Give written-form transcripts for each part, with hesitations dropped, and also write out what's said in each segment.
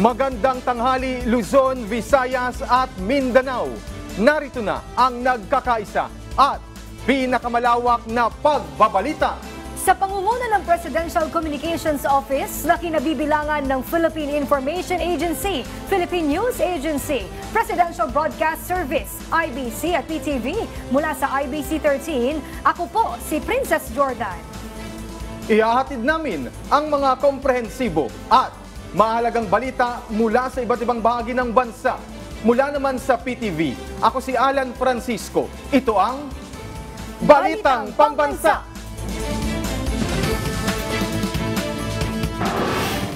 Magandang tanghali Luzon, Visayas at Mindanao. Narito na ang nagkakaisa at pinakamalawak na pagbabalita. Sa pangunguna ng Presidential Communications Office na kinabibilangan ng Philippine Information Agency, Philippine News Agency, Presidential Broadcast Service, IBC at PTV, mula sa IBC 13, ako po si Princess Jordan. Ihahatid namin ang mga komprehensibo at mahalagang balita mula sa iba't ibang bahagi ng bansa. Mula naman sa PTV, ako si Alan Francisco. Ito ang Balitang Pambansa.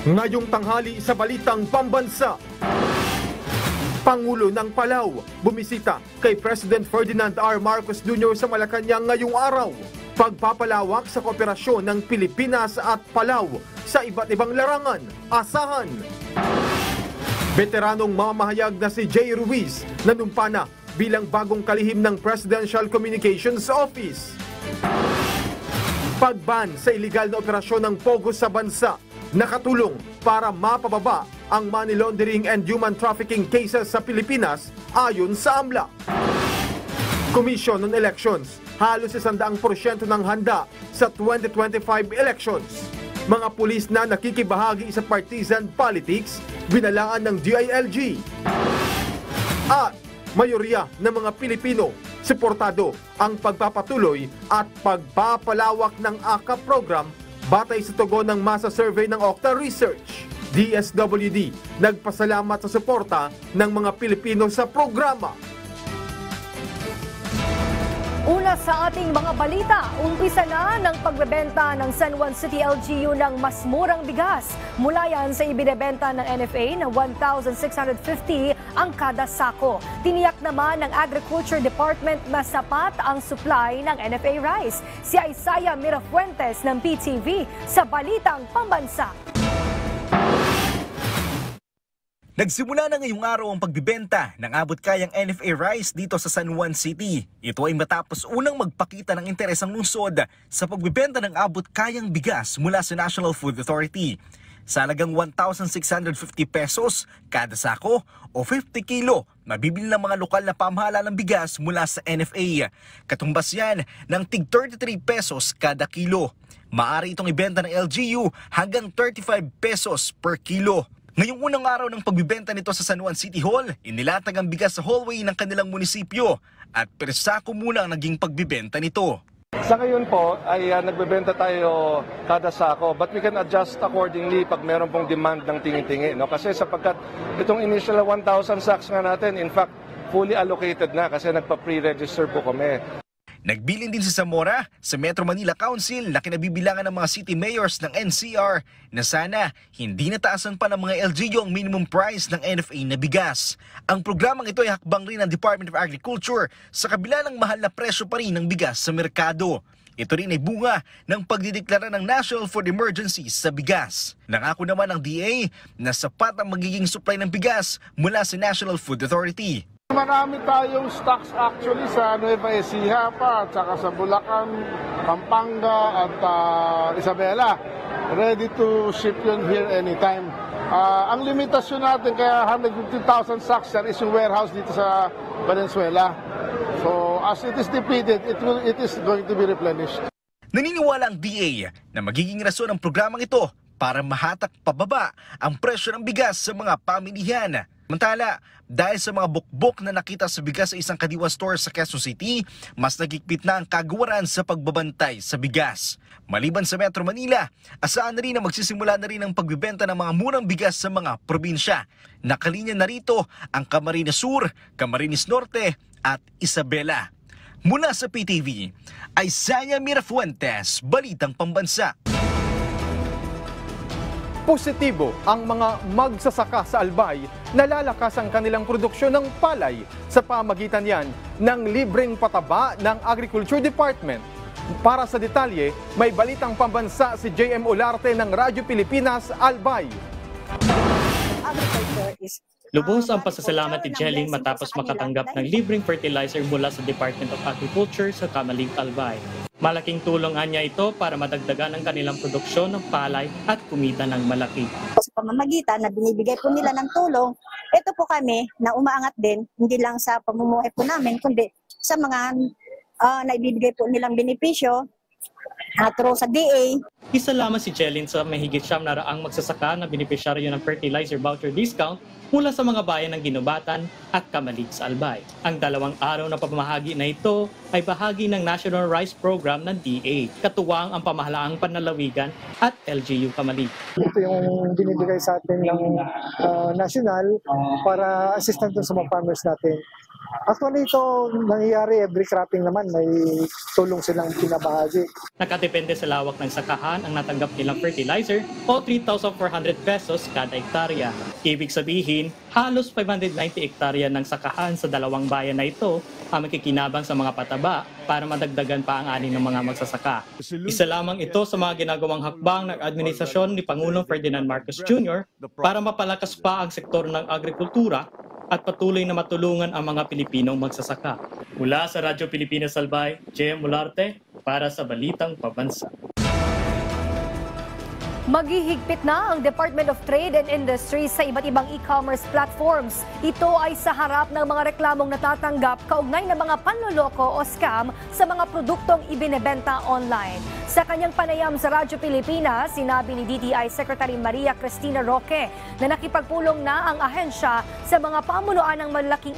Ngayong tanghali sa Balitang Pambansa, Pangulo ng Palau bumisita kay President Ferdinand R. Marcos Jr. sa Malacanang ngayong araw. Pagpapalawak sa kooperasyon ng Pilipinas at Palau sa iba't ibang larangan. Asahan! Veteranong mamamahayag na si Jay Ruiz nanumpa na bilang bagong kalihim ng Presidential Communications Office. Pagban sa iligal na operasyon ng Pogo sa bansa, nakatulong para mapababa ang money laundering and human trafficking cases sa Pilipinas ayon sa AMLA. Commission on Elections, halos 100% ng handa sa 2025 elections. Mga pulis na nakikibahagi sa partisan politics, binalaan ng DILG. At mayorya ng mga Pilipino, suportado ang pagpapatuloy at pagpapalawak ng AKAP program batay sa tugon ng masa survey ng Octa Research. DSWD nagpasalamat sa suporta ng mga Pilipino sa programa. Una sa ating mga balita, umpisa na ng pagbebenta ng San Juan City LGU ng mas murang bigas. Mula yan sa ibinebenta ng NFA na 1,650 ang kada sako. Tiniyak naman ng Agriculture Department na sapat ang supply ng NFA rice. Si Isaiah Mirafuentes ng PTV sa Balitang Pambansa. Nagsimula na ngayong araw ang pagbibenta ng abot-kayang NFA rice dito sa San Juan City. Ito ay matapos unang magpakita ng interes ang lungsod sa pagbibenta ng abot-kayang bigas mula sa National Food Authority. Sa halagang 1,650 pesos kada sako o 50 kilo, mabibili ng mga lokal na pamahala ng bigas mula sa NFA. Katumbas yan ng tig 33 pesos kada kilo. Maaari itong ibenta ng LGU hanggang 35 pesos per kilo. Ngayong unang araw ng pagbibenta nito sa San Juan City Hall, inilatag ang bigas sa hallway ng kanilang munisipyo at per sako muna ang naging pagbibenta nito. Sa ngayon po ay nagbebenta tayo kada sako, but we can adjust accordingly pag meron pong demand ng tingi-tingi. No? Kasi sapagkat itong initial 1,000 sacks nga natin, in fact, fully allocated na kasi nagpa-pre-register po kami. Nagbilin din si Zamora sa Metro Manila Council na kinabibilangan ng mga city mayors ng NCR na sana hindi nataasan pa ng mga LGU ang minimum price ng NFA na bigas. Ang programang ito ay hakbang rin ng Department of Agriculture sa kabila ng mahal na presyo pa rin ng bigas sa merkado. Ito rin ay bunga ng pagdideklara ng National Food Emergency sa bigas. Nangako naman ng DA na sapat ang magiging supply ng bigas mula sa National Food Authority. Marami tayong stocks actually sa Nueva Ecija pa, at saka sa Bulacan, Pampanga at Isabela. Ready to ship yun here anytime. Ang limitasyon natin kaya 150,000 sacks is yung warehouse dito sa Valenzuela. So as it is depleted, it is going to be replenished. Naniniwala ang DA na magiging rason ang programang ito para mahatak pababa ang presyo ng bigas sa mga pamilihan. Samantala, dahil sa mga bukbok na nakita sa bigas sa isang Kadiwa store sa Quezon City, mas nagigpit na ang kagawaran sa pagbabantay sa bigas. Maliban sa Metro Manila, asahan na rin na magsisimula na rin ang pagbibenta ng mga murang bigas sa mga probinsya. Nakalinya na rito ang Camarines Sur, Camarines Norte at Isabela. Mula sa PTV, Isaiah Mirafuentes, Balitang Pambansa. Positibo ang mga magsasaka sa Albay na lalakas ang kanilang produksyon ng palay sa pamagitan yan ng libreng pataba ng Agriculture Department. Para sa detalye, may Balitang Pambansa si JM Olarte ng Radyo Pilipinas, Albay. Agriculture is Lubos ang pasasalamat ni Jelling matapos makatanggap ng libreng fertilizer mula sa Department of Agriculture sa Camalig, Albay. Malaking tulong niya ito para madagdagan ang kanilang produksyon ng palay at kumita ng malaki. Sa pamamagitan na binibigay po nila ng tulong, ito po kami na umaangat din, hindi lang sa pamumuhay po namin, kundi sa mga naibibigay po nilang benepisyo through sa DA. Isa lamang si Jelin sa mahigit 700 magsasaka na benepisyaryo ng fertilizer voucher discount mula sa mga bayan ng Ginubatan at Camalig sa Albay. Ang 2 araw na pamamahagi na ito ay bahagi ng National Rice Program ng DA, katuwang ang pamahalaang panlalawigan at LGU Camalig. Ito yung binibigay sa atin ng national para assistant sa mga farmers natin. Actually, ito nangyayari every cropping naman, may tulong silang pinabahagi. Nakadepende sa lawak ng sakahan ang natanggap nilang fertilizer o 3,400 pesos kada hektarya. Ibig sabihin, halos 590 hektarya ng sakahan sa 2 bayan na ito ang makikinabang sa mga pataba para madagdagan pa ang ani ng mga magsasaka. Isa lamang ito sa mga ginagawang hakbang ng administrasyon ni Pangulong Ferdinand Marcos Jr. para mapalakas pa ang sektor ng agrikultura at patuloy na matulungan ang mga Pilipinong magsasaka. Mula sa Radyo Pilipinas Albay, Jem Mularte para sa Balitang Pabansa. Maghihigpit na ang Department of Trade and Industry sa iba't ibang e-commerce platforms. Ito ay sa harap ng mga reklamong natatanggap kaugnay ng mga panloloko o scam sa mga produktong ibinebenta online. Sa kanyang panayam sa Radyo Pilipinas, sinabi ni DTI Secretary Maria Cristina Roque na nakipagpulong na ang ahensya sa mga pamunuan ng malalaking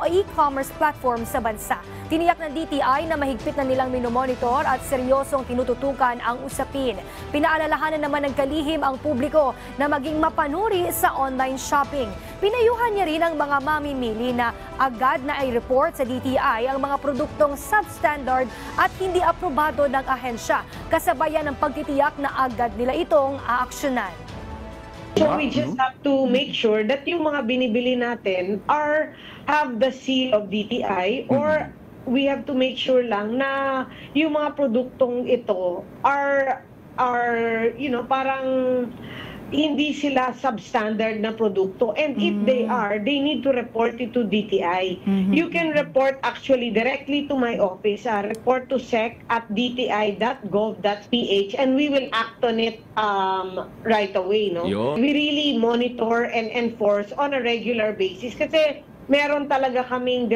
e-commerce platform sa bansa. Tiniyak ng DTI na mahigpit na nilang minomonitor at seryosong tinututukan ang usapin. Pinaalalahanan naman ng kalihim ang publiko na maging mapanuri sa online shopping. Pinayuhan niya rin ang mga mamimili na agad na i-report sa DTI ang mga produktong substandard at hindi aprobado ng ahensya, kasabayan ng pagtitiyak na agad nila itong aaksyonan. So we just have to make sure that yung mga binibili natin have the seal of DTI or we have to make sure lang na yung mga produktong ito are parang hindi sila substandard na produkto, and if they are, they need to report it to DTI. You can report actually directly to my office, report to sec@dti.gov.ph, and we will act on it right away. No, we really monitor and enforce on a regular basis kasi meron talaga kaming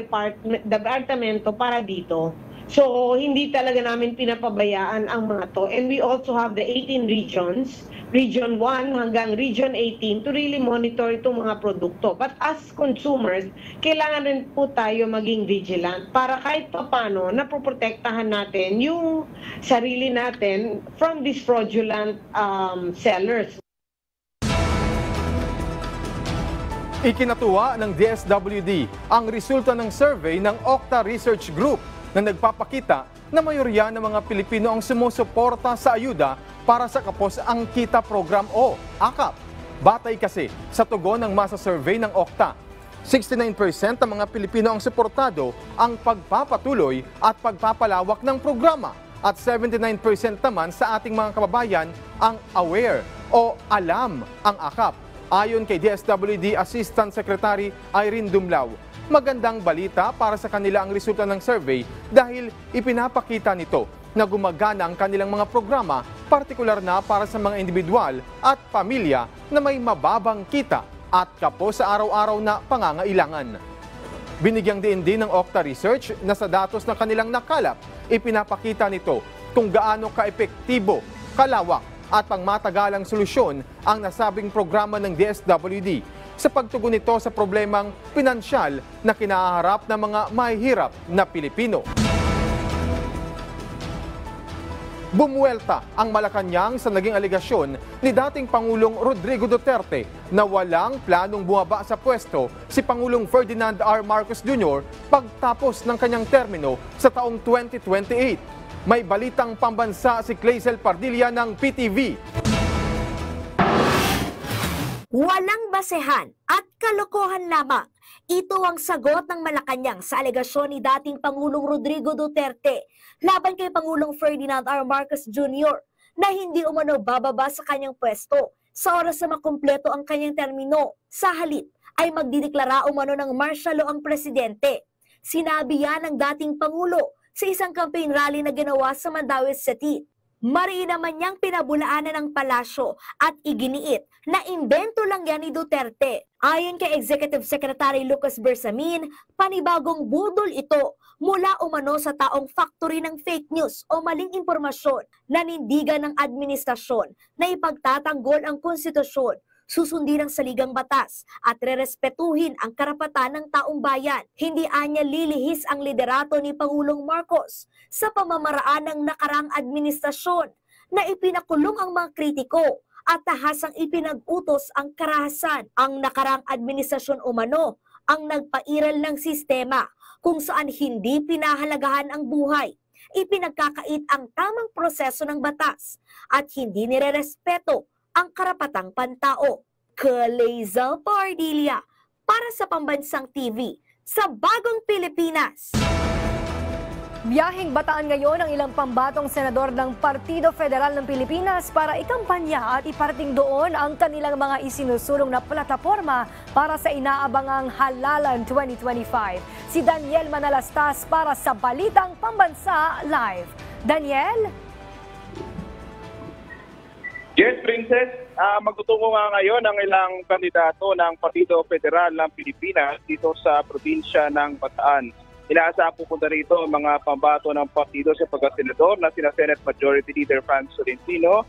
departamento para dito. So, hindi talaga namin pinapabayaan ang mga to. And we also have the 18 regions, Region 1 hanggang Region 18, to really monitor itong mga produkto. But as consumers, kailangan rin po tayo maging vigilant para kahit paano napoprotektahan natin yung sarili natin from these fraudulent sellers. Ikinatuwa ng DSWD ang resulta ng survey ng Octa Research Group na nagpapakita na mayorya ng mga Pilipino ang sumusuporta sa ayuda para sa Kapos ang Kita Program o AKAP. Batay kasi sa tugon ng masa survey ng Octa, 69% ng mga Pilipino ang suportado ang pagpapatuloy at pagpapalawak ng programa at 79% naman sa ating mga kababayan ang aware o alam ang AKAP. Ayon kay DSWD Assistant Secretary Irene Dumlao, magandang balita para sa kanila ang resulta ng survey dahil ipinapakita nito na gumagana ang kanilang mga programa, partikular na para sa mga individual at pamilya na may mababang kita at kapos sa araw-araw na pangangailangan. Binigyang diin din ng Octa Research na sa datos na kanilang nakalap, ipinapakita nito kung gaano kaepektibo, kalawak at pangmatagalang solusyon ang nasabing programa ng DSWD sa pagtugon nito sa problemang pinansyal na kinaharap ng mga mahihirap na Pilipino. Bumuelta ang Malacanang sa naging aligasyon ni dating Pangulong Rodrigo Duterte na walang planong bumaba sa pwesto si Pangulong Ferdinand R. Marcos Jr. pagtapos ng kanyang termino sa taong 2028. May balitang pambansa si Clazel Pardilla ng PTV. Walang basehan at kalokohan lamang. Ito ang sagot ng Malacanang sa alegasyon ni dating Pangulong Rodrigo Duterte laban kay Pangulong Ferdinand R. Marcos Jr. na hindi umano bababa sa kanyang pwesto sa oras na makumpleto ang kanyang termino. Sa halip ay magdideklara umano ng martial law ang presidente. Sinabi yan ng dating Pangulo sa isang campaign rally na ginawa sa Mandaue City. Mariin naman niyang pinabulaanan ng palasyo at iginiit na imbento lang yan ni Duterte. Ayon kay Executive Secretary Lucas Bersamin, panibagong budol ito mula umano sa taong factory ng fake news o maling impormasyon, nanindigan ng administrasyon na ipagtatanggol ang konstitusyon, susundin ang saligang batas at rerespetuhin ang karapatan ng taong bayan. Hindi anya lilihis ang liderato ni Pangulong Marcos sa pamamaraan ng nakarang administrasyon na ipinakulong ang mga kritiko at tahasang ipinag-utos ang karahasan. Ang nakarang administrasyon umano ang nagpairal ng sistema kung saan hindi pinahalagahan ang buhay, ipinagkakait ang tamang proseso ng batas at hindi nirerespeto ang karapatang pantao. Kaleza Pardilia para sa Pambansang TV sa Bagong Pilipinas. Biyaheng Bataan ngayon ang ilang pambatong senador ng Partido Federal ng Pilipinas para ikampanya at iparating doon ang kanilang mga isinusulong na plataporma para sa inaabangang Halalan 2025. Si Daniel Manalastas para sa Balitang Pambansa Live. Daniel? Yes, Princess. Magtutungo nga ngayon ang ilang kandidato ng Partido Federal ng Pilipinas dito sa probinsya ng Bataan. Inaasahan pupunta rito ang mga pambato ng partido sa pagkasenador na sina Senate Majority Leader Franz Tolentino,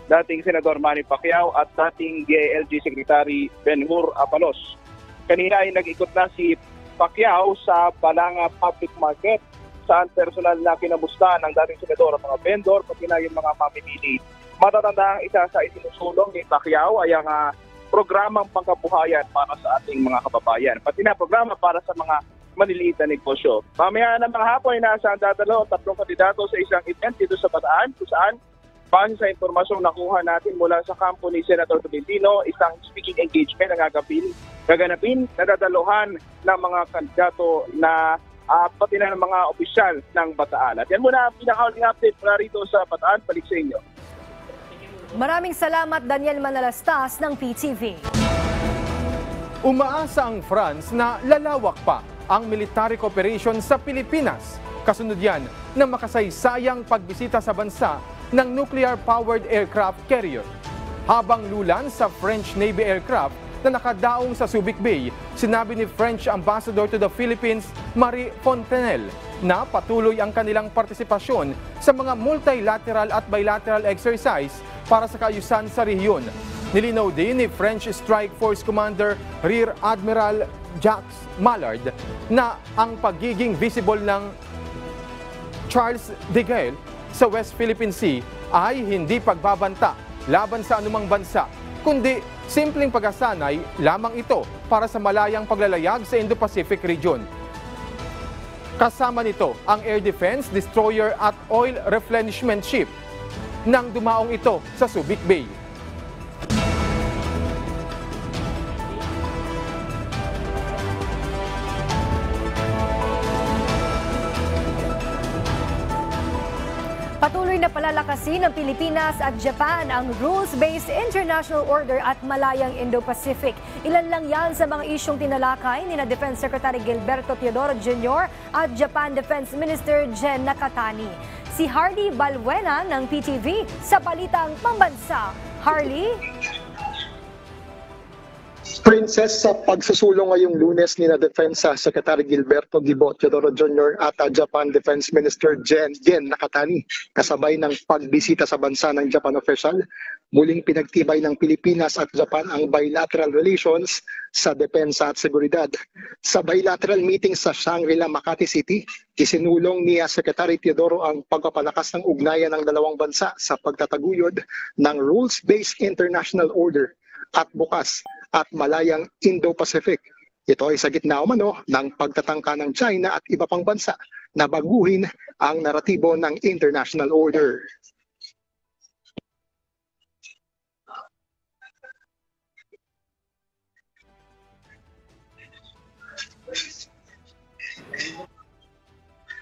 dating Senador Manny Pacquiao at dating DILG Secretary Ben-Hur Abalos. Kanina ay nag-ikot na si Pacquiao sa Balanga Public Market saan personal na kinamusta ng dating senador ang mga vendor pati na yung mga mamimili. Matatanda ang isa sa isinusulong ni Pacquiao ay ang programang pangkabuhayan para sa ating mga kababayan. Pati na programa para sa mga maliliit na negosyo. Mamaya ng mga hapon ay naasahan dadalo ang 3 kandidato sa isang event dito sa Bataan kung saan base sa impormasyong nakuha natin mula sa kampo ni Senator Tolentino, isang speaking engagement ang gaganapin na dadaluhan ng mga kandidato na pati na ng mga opisyal ng Bataan. At yan muna ang pinaka-huling update mula rito sa Bataan. Balik sa inyo. Maraming salamat Daniel Manalastas ng PTV. Umaasa ang France na lalawak pa ang military cooperation sa Pilipinas. Kasunod yan ng makasaysayang pagbisita sa bansa ng nuclear-powered aircraft carrier. Habang lulan sa French Navy aircraft na nakadaong sa Subic Bay, sinabi ni French Ambassador to the Philippines, Marie Fontenelle, na patuloy ang kanilang partisipasyon sa mga multilateral at bilateral exercise para sa kaayusan sa rehiyon. Nilinaw din ni French Strike Force Commander Rear Admiral Jacques Mallard na ang pagiging visible ng Charles de Gaulle sa West Philippine Sea ay hindi pagbabanta laban sa anumang bansa, kundi simpleng pag-asanay lamang ito para sa malayang paglalayag sa Indo-Pacific region. Kasama nito ang air defense, destroyer at oil replenishment ship nang dumaong ito sa Subic Bay. Patuloy na palalakasin ng Pilipinas at Japan ang rules-based international order at malayang Indo-Pacific. Ilan lang yan sa mga isyong tinalakay ni Defense Secretary Gilberto Teodoro Jr. at Japan Defense Minister Jen Nakatani. Si Harley Balbuena ng PTV sa Balitang Pambansa. Harley? Princess, sa pagsusulong ngayong Lunes ni Defense Secretary Gilberto Teodoro Jr. at Japan Defense Minister Jen Nakatani, kasabay ng pagbisita sa bansa ng Japan official, muling pinagtibay ng Pilipinas at Japan ang bilateral relations sa depensa at seguridad. Sa bilateral meeting sa Shangri-La, Makati City, isinulong ni Secretary Teodoro ang pagpapalakas ng ugnayan ng dalawang bansa sa pagtataguyod ng rules-based international order at bukas at malayang Indo-Pacific. Ito ay sa gitna umano ng pagtatangka ng China at iba pang bansa na baguhin ang naratibo ng international order.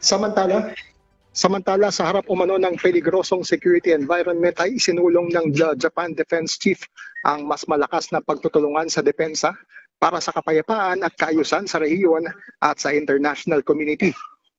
Samantala, sa harap umano ng peligrosong security environment ay isinulong ng Japan Defense Chief ang mas malakas na pagtutulungan sa depensa para sa kapayapaan at kaayusan sa rehiyon at sa international community.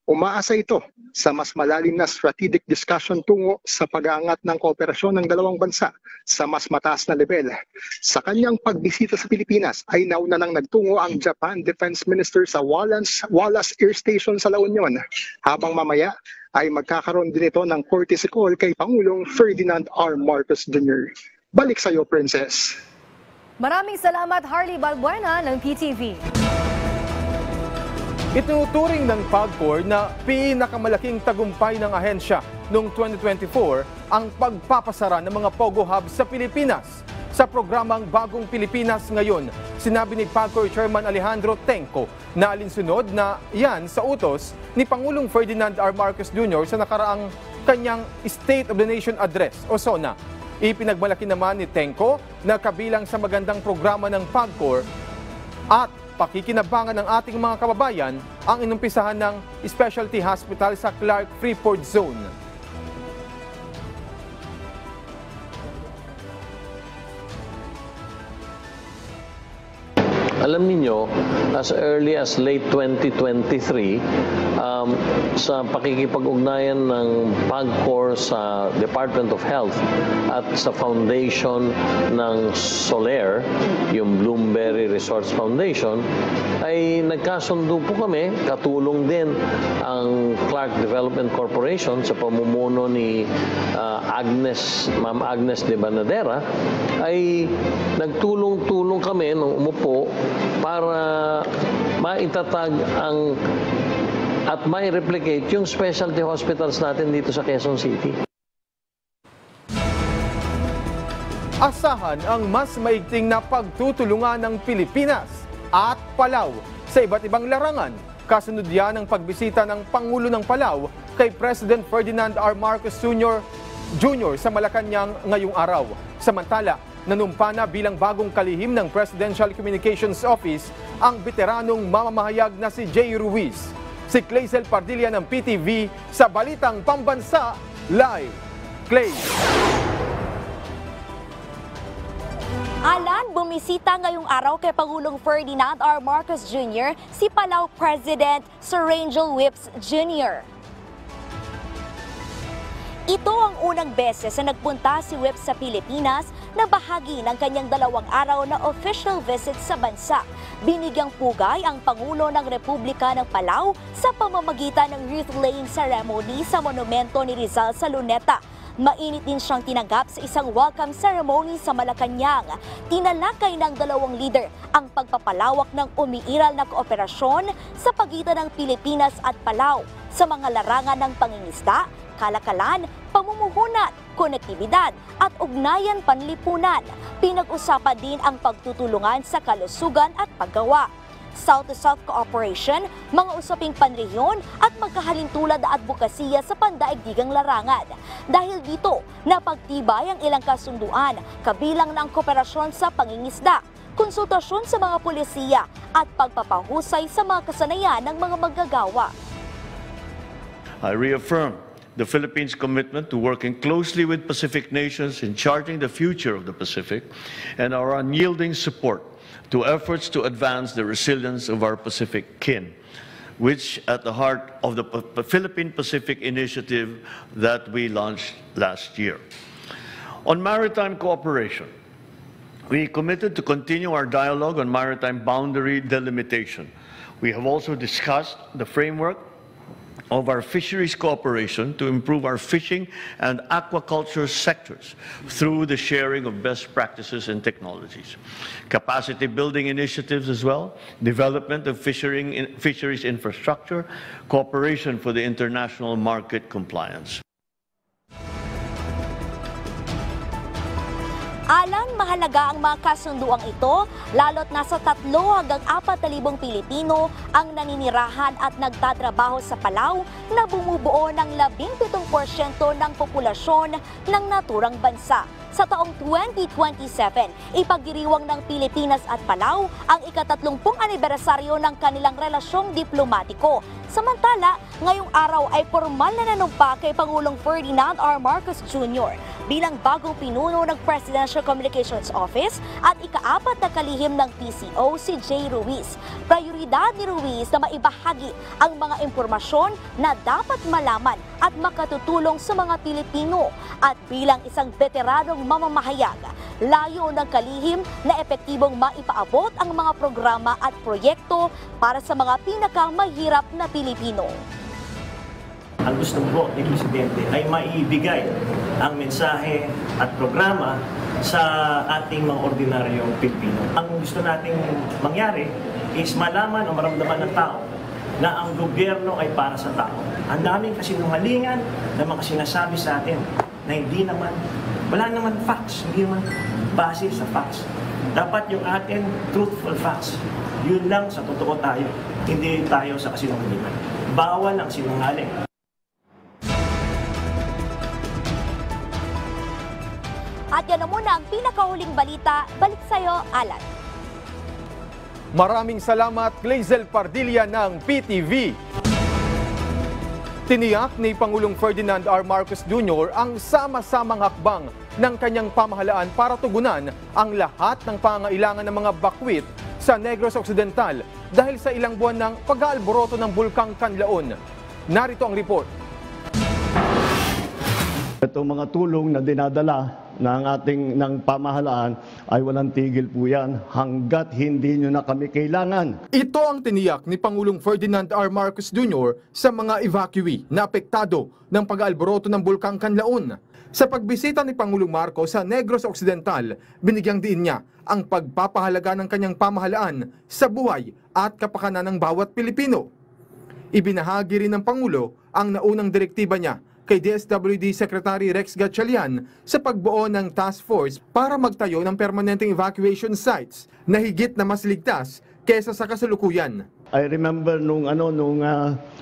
Umaasa ito sa mas malalim na strategic discussion tungo sa pag-aangat ng kooperasyon ng dalawang bansa sa mas mataas na level. Sa kanyang pagbisita sa Pilipinas ay nauna nang nagtungo ang Japan Defense Minister sa Wallace Air Station sa La Union, habang mamaya ay magkakaroon din ito ng courtesy call kay Pangulong Ferdinand R. Marcos Jr. Balik sa iyo, Princess. Maraming salamat, Harley Balbuena ng PTV. Itinuturing ng PAGCOR na pinakamalaking tagumpay ng ahensya noong 2024 ang pagpapasara ng mga Pogo Hubs sa Pilipinas. Sa programang Bagong Pilipinas ngayon, sinabi ni PAGCOR Chairman Alejandro Tenco na alinsunod na yan sa utos ni Pangulong Ferdinand R. Marcos Jr. sa nakaraang kanyang State of the Nation Address o SONA. Ipinagmalaki naman ni Tenco na kabilang sa magandang programa ng PAGCOR at pakikinabangan ng ating mga kababayan ang inumpisahan ng specialty hospital sa Clark Freeport Zone. Alam niyo, as early as late 2023, sa pakikipag-ugnayan ng PAGCOR sa Department of Health at sa foundation ng Soler, yung Bloomberry Resorts Foundation, ay nagkasundo po kami, katulong din ang Clark Development Corporation sa pamumuno ni Ma'am Agnes de Banadera, ay nagtulong-tulong kami nung umupo para maitatag at mai-replicate yung specialty hospitals natin dito sa Quezon City. Asahan ang mas maigting na pagtutulungan ng Pilipinas at Palau sa iba't ibang larangan. Kasunod yan ang pagbisita ng Pangulo ng Palau kay President Ferdinand R. Marcos Jr. sa Malacanang ngayong araw. Samantala, nanumpa na bilang bagong kalihim ng Presidential Communications Office ang veteranong mamamahayag na si Jay Ruiz. Si Clazel Pardilla ng PTV sa Balitang Pambansa Live. Clay. Alan, bumisita ngayong araw kay Pangulong Ferdinand R. Marcos Jr. si Palau President Sir Angel Whips Jr. Ito ang unang beses na nagpunta si Whips sa Pilipinas na bahagi ng kanyang 2 araw na official visit sa bansa. Binigyang pugay ang Pangulo ng Republika ng Palau sa pamamagitan ng wreath-laying ceremony sa monumento ni Rizal sa Luneta. Mainit din siyang tinanggap sa isang welcome ceremony sa Malacanang. Tinalakay ng 2 leader ang pagpapalawak ng umiiral na kooperasyon sa pagitan ng Pilipinas at Palau sa mga larangan ng pangingisda, kalakalan, pamumuhunan, konektibidad at ugnayan panlipunan. Pinag-usapan din ang pagtutulungan sa kalusugan at paggawa. South-to-South cooperation, mga usaping panrehiyon at magkahalintulad na advokasya sa pandaigdigang larangan. Dahil dito, napagtibay ang ilang kasunduan, kabilang ng kooperasyon sa pangingisda, konsultasyon sa mga pulisiya at pagpapahusay sa mga kasanayan ng mga manggagawa. I reaffirm the Philippines' commitment to working closely with Pacific nations in charting the future of the Pacific and our unyielding support to efforts to advance the resilience of our Pacific kin, which at the heart of the Philippine Pacific Initiative that we launched last year. On maritime cooperation, we committed to continue our dialogue on maritime boundary delimitation. We have also discussed the framework of our fisheries cooperation to improve our fishing and aquaculture sectors through the sharing of best practices and technologies. Capacity building initiatives as well, development of fisheries infrastructure, cooperation for the international market compliance. Alang mahalaga ang mga kasunduang ito, lalo't nasa 3 hanggang 4,000 Pilipino ang naninirahan at nagtatrabaho sa Palau na bumubuo ng 17% ng populasyon ng naturang bansa. Sa taong 2027, ipagdiriwang ng Pilipinas at Palau ang ika-30 anibersaryo ng kanilang relasyong diplomatiko. Samantala, ngayong araw ay formal na nanumpa kay Pangulong Ferdinand R. Marcos Jr. bilang bagong pinuno ng Presidential Communications Office at ika-4 na kalihim ng PCO si Jay Ruiz. Prioridad ni Ruiz na maibahagi ang mga impormasyon na dapat malaman at makatutulong sa mga Pilipino at bilang isang veteranong mamamahayag, layo ng kalihim na epektibong maipaabot ang mga programa at proyekto para sa mga pinakamahirap na Pilipino. Ang gusto po ni Presidente ay maibigay ang mensahe at programa sa ating mga ordinaryong Pilipino. Ang gusto nating mangyari is malaman o maramdaman ng tao na ang gobyerno ay para sa tao. Ang daming kasinungalingan na mga sinasabi sa atin na wala naman facts, hindi naman base sa facts. Dapat yung atin truthful facts. Yun lang sa totoo tayo, hindi tayo sa kasinungalingan. Bawal ang sinungaling. At yan na muna ang pinakahuling balita. Balik sa'yo, Alan. Maraming salamat, Glazel Pardilla ng PTV. Tiniyak ni Pangulong Ferdinand R. Marcos Jr. ang sama-samang hakbang ng kanyang pamahalaan para tugunan ang lahat ng pangailangan ng mga bakwit sa Negros Occidental dahil sa ilang buwan ng pag-aalboroto ng Bulkang Kanlaon. Narito ang report. Itong mga tulong na dinadala ng pamahalaan ay walang tigil po yan hanggat hindi nyo na kami kailangan. Ito ang tiniyak ni Pangulong Ferdinand R. Marcos Jr. sa mga evacuee na apektado ng pag-aalboroto ng Bulkang Kanlaon. Sa pagbisita ni Pangulong Marcos sa Negros Occidental, binigyang diin niya ang pagpapahalaga ng kanyang pamahalaan sa buhay at kapakanan ng bawat Pilipino. Ibinahagi rin ng Pangulo ang naunang direktiba niya kay DSWD Secretary Rex Gatchalian sa pagbuo ng task force para magtayo ng permanenteng evacuation sites na higit na mas ligtas kesa sa kasalukuyan. I remember nung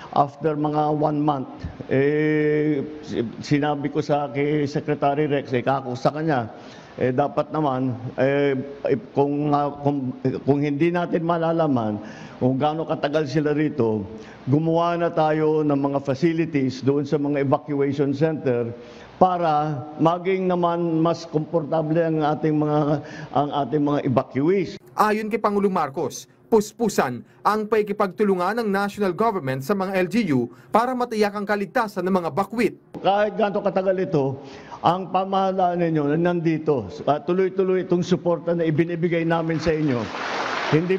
after mga 1 month, sinabi ko kay Secretary Rex, kako sa kanya, dapat naman kung hindi natin malalaman kung gaano katagal sila rito, gumawa na tayo ng mga facilities doon sa mga evacuation center para maging naman mas komportable ang ating mga evacuees. Ayon kay Pangulong Marcos, puspusan ang paikipagtulungan ng national government sa mga LGU para matiyak ang kaligtasan ng mga bakwit. Kahit gaano katagal ito, ang pamahalaan ninyo nandito. Tuloy-tuloy itong suporta na ibinibigay namin sa inyo. Hindi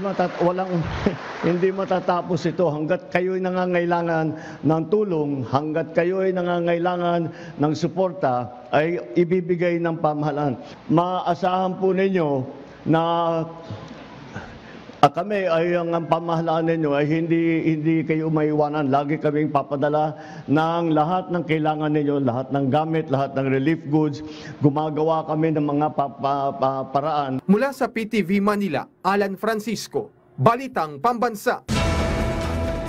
matatapos ito hanggat kayo'y nangangailangan ng tulong, hanggat kayo'y nangangailangan ng suporta ay ibibigay ng pamahalaan. Maasahan po ninyo na kami ay ang pamahalaan ninyo ay hindi kayo maiwanan. Lagi kaming papadala ng lahat ng kailangan ninyo, lahat ng gamit, lahat ng relief goods. Gumagawa kami ng mga paraan. Mula sa PTV Manila, Alan Francisco, Balitang Pambansa.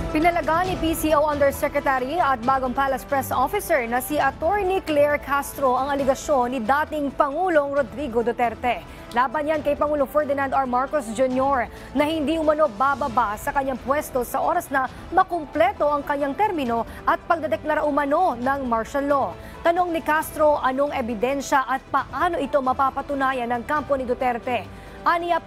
Pinalaga ni PCO Undersecretary at bagong Palace Press Officer na si Attorney Claire Castro ang aligasyon ni dating Pangulong Rodrigo Duterte. Laban yan kay Pangulong Ferdinand R. Marcos Jr. na hindi umano bababa sa kanyang pwesto sa oras na makumpleto ang kanyang termino at pagdedeklara umano ng martial law. Tanong ni Castro, anong ebidensya at paano ito mapapatunayan ng kampo ni Duterte? Aniya,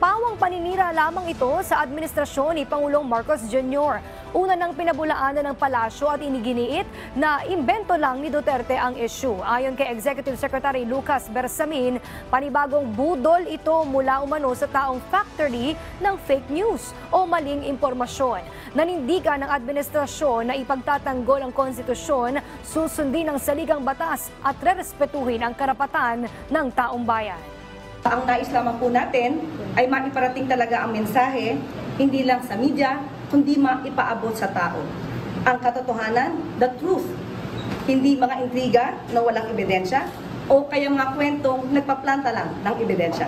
pawang paninira lamang ito sa administrasyon ni Pangulong Marcos Jr. Una nang pinabulaanan ng palasyo at iniginiit na imbento lang ni Duterte ang issue. Ayon kay Executive Secretary Lucas Bersamin, panibagong budol ito mula umano sa taong factory ng fake news o maling impormasyon. Nanindigan ng administrasyon na ipagtatanggol ang konstitusyon, susundin ang saligang batas at rerespetuhin ang karapatan ng taong bayan. Ang nais lamang po natin ay maiparating talaga ang mensahe, hindi lang sa media, kundi maipaabot sa tao. Ang katotohanan, the truth, hindi mga intriga na walang ebidensya o kaya mga kwentong nagpaplanta lang ng ebidensya.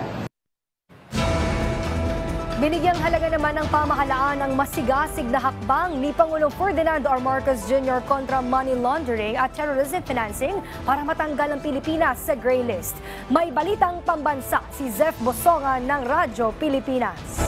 Binigyang halaga naman ng pamahalaan ang masigasig na hakbang ni Pangulong Ferdinand R. Marcos Jr. kontra money laundering at terrorism financing para matanggal ang Pilipinas sa gray list. May balitang pambansa si Zef Bosongan ng Radyo Pilipinas.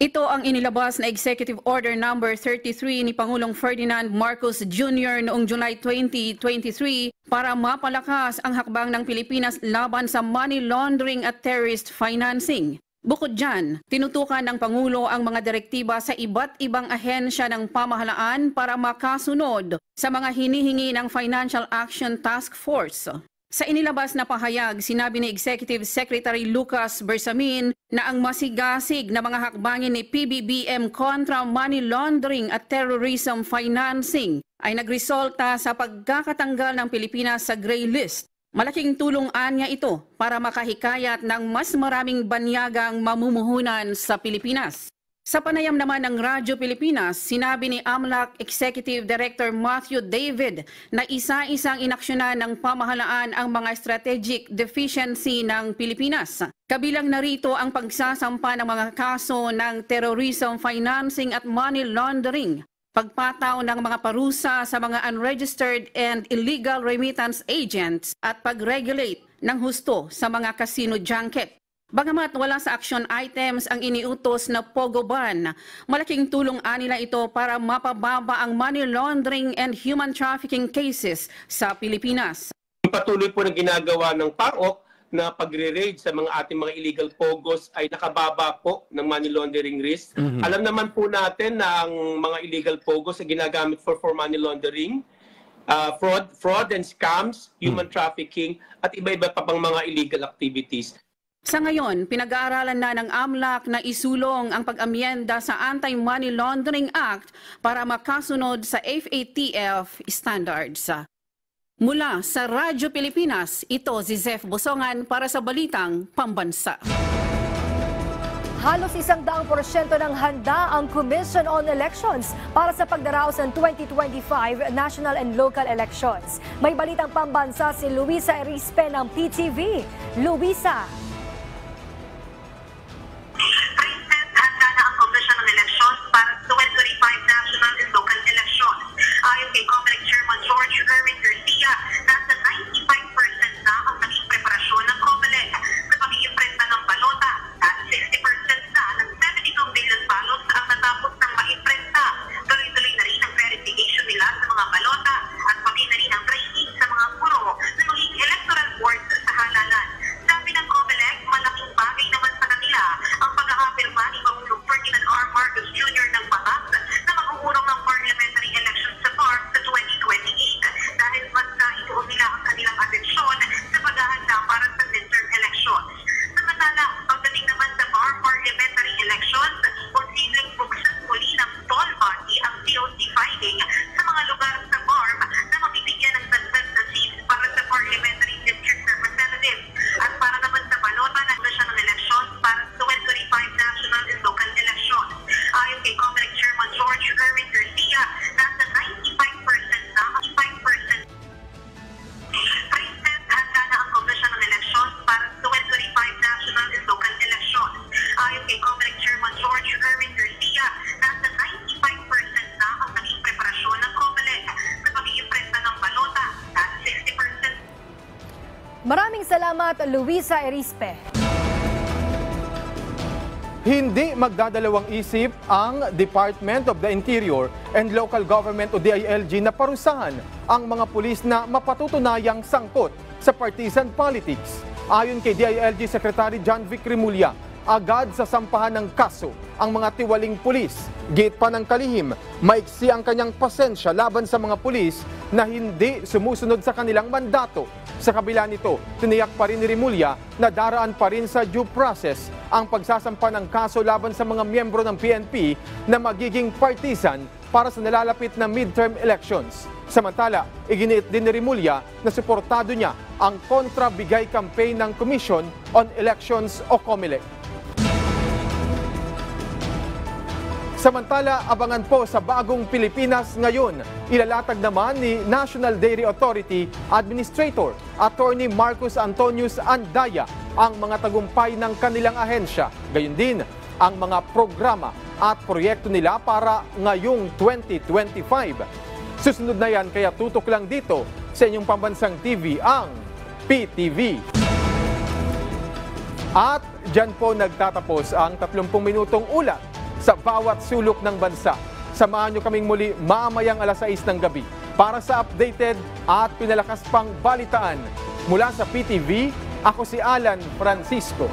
Ito ang inilabas na Executive Order number 33 ni Pangulong Ferdinand Marcos Jr. noong July 2023 para mapalakas ang hakbang ng Pilipinas laban sa money laundering at terrorist financing. Bukod dyan, tinutukan ng Pangulo ang mga direktiba sa iba't ibang ahensya ng pamahalaan para makasunod sa mga hinihingi ng Financial Action Task Force. Sa inilabas na pahayag, sinabi ni Executive Secretary Lucas Bersamin na ang masigasig na mga hakbangin ni PBBM kontra money laundering at terrorism financing ay nagresulta sa pagkakatanggal ng Pilipinas sa gray list. Malaking tulong anya ito para makahikayat ng mas maraming banyagang mamumuhunan sa Pilipinas. Sa panayam naman ng Radyo Pilipinas, sinabi ni AMLAC Executive Director Matthew David na isa-isang inaksyonan ng pamahalaan ang mga strategic deficiency ng Pilipinas. Kabilang narito ang pagsasampa ng mga kaso ng terrorism financing at money laundering, pagpataw ng mga parusa sa mga unregistered and illegal remittance agents at pag-regulate ng husto sa mga casino junket. Bagamat wala sa action items ang iniutos na Pogo ban, malaking tulong nila ito para mapababa ang money laundering and human trafficking cases sa Pilipinas. Patuloy po ng ginagawa ng PAOK na pagre-raid sa mga ating mga illegal pogos ay nakababa po ng money laundering risk. Alam naman po natin na ang mga illegal pogos ay ginagamit for money laundering, fraud and scams, human trafficking at iba-iba pa pang mga illegal activities. Sa ngayon, pinag-aaralan na ng AMLAC na isulong ang pag-amyenda sa Anti-Money Laundering Act para makasunod sa FATF standards. Mula sa Radyo Pilipinas, ito si Zef Bosongan para sa Balitang Pambansa. Halos 100% ng handa ang Commission on Elections para sa pagdaraos ng 2025 national and local elections. May balitang pambansa si Luisa Erispe ng PTV. Luisa. Ayon kay COMELEC Chairman George Erwin Garcia, nasa 95% na ang naging preparasyon ng COMELEC sa pag-iimprenta ng balota at 60% na ng 72 million ballots ang natapos ng maimprenta. Tuloy-tuloy na rin ang verification nila sa mga balota at pati na rin ang training sa mga guro na maging electoral boards sa halalan. Sabi ng COMELEC, malaking bagay naman sa kanila ang pag-aapirma ni Pangulong Ferdinand R. Marcos Jr. ng batas na mag-uurong ng parliamentary elections sa sa 2028 dahil mas naituon nila ang kanilang atensyon sa paghahanda para sa midterm elections. Samantala, pagdating naman sa parliamentary elections, posibleng buksan muli ng toll body ang COC filing sa mga lugar sa BARM na mabibigyan ng dagdag na seats para sa parliamentary district representatives. At para naman sa balota ng national elections para sa 2025 national and local elections. Ayon kay COMELEC Chairman George Erwin Garcia, nasa 95% na 5%. Princess, handa na ang Commission on Elections para sa 2025 national and local elections. Ayon kay COMELEC Chairman George Erwin Garcia, nasa 95% na ang naging preparasyon ng COMELEC sa pag-iimprenta ng balota at 60%. Maraming salamat, Luisa Erispe. Hindi magdadalawang isip ang Department of the Interior and Local Government o DILG na parusahan ang mga pulis na mapatutunayang sangkot sa partisan politics. Ayon kay DILG Secretary John Vic Remulla, agad sasampahan ng kaso ang mga tiwaling pulis. Git pa ng kalihim, maiksi ang kanyang pasensya laban sa mga pulis na hindi sumusunod sa kanilang mandato. Sa kabila nito, tiniyak pa rin ni Remulla na daraan pa rin sa due process ang pagsasampa ng kaso laban sa mga miyembro ng PNP na magiging partisan para sa nalalapit na midterm elections. Samantala, iginiit din ni Remulla na suportado niya ang kontrabigay campaign ng Commission on Elections o COMELEC. Samantala, abangan po sa Bagong Pilipinas ngayon. Ilalatag naman ni National Dairy Authority Administrator Attorney Marcos Antonius Andaya ang mga tagumpay ng kanilang ahensya. Gayon din ang mga programa at proyekto nila para ngayong 2025. Susunod na yan, kaya tutok lang dito sa inyong pambansang TV, ang PTV. At dyan po nagtatapos ang 30 minutong ulat sa bawat sulok ng bansa. Samahan nyo kaming muli mamayang alas 6 ng gabi para sa updated at pinalakas pang balitaan. Mula sa PTV, ako si Alan Francisco.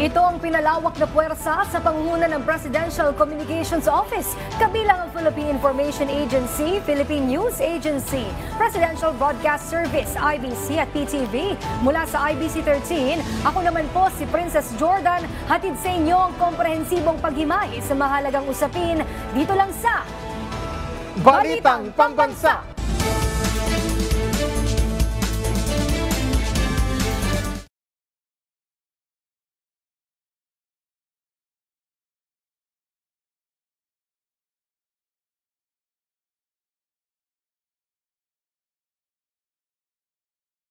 Ito ang pinalawak na puwersa sa pangunguna ng Presidential Communications Office, kabilang ang Philippine Information Agency, Philippine News Agency, Presidential Broadcast Service, IBC at PTV. Mula sa IBC 13, ako naman po si Princess Jordan, hatid sa inyo ang komprehensibong paghimay sa mahalagang usapin dito lang sa Balitang Pambansa.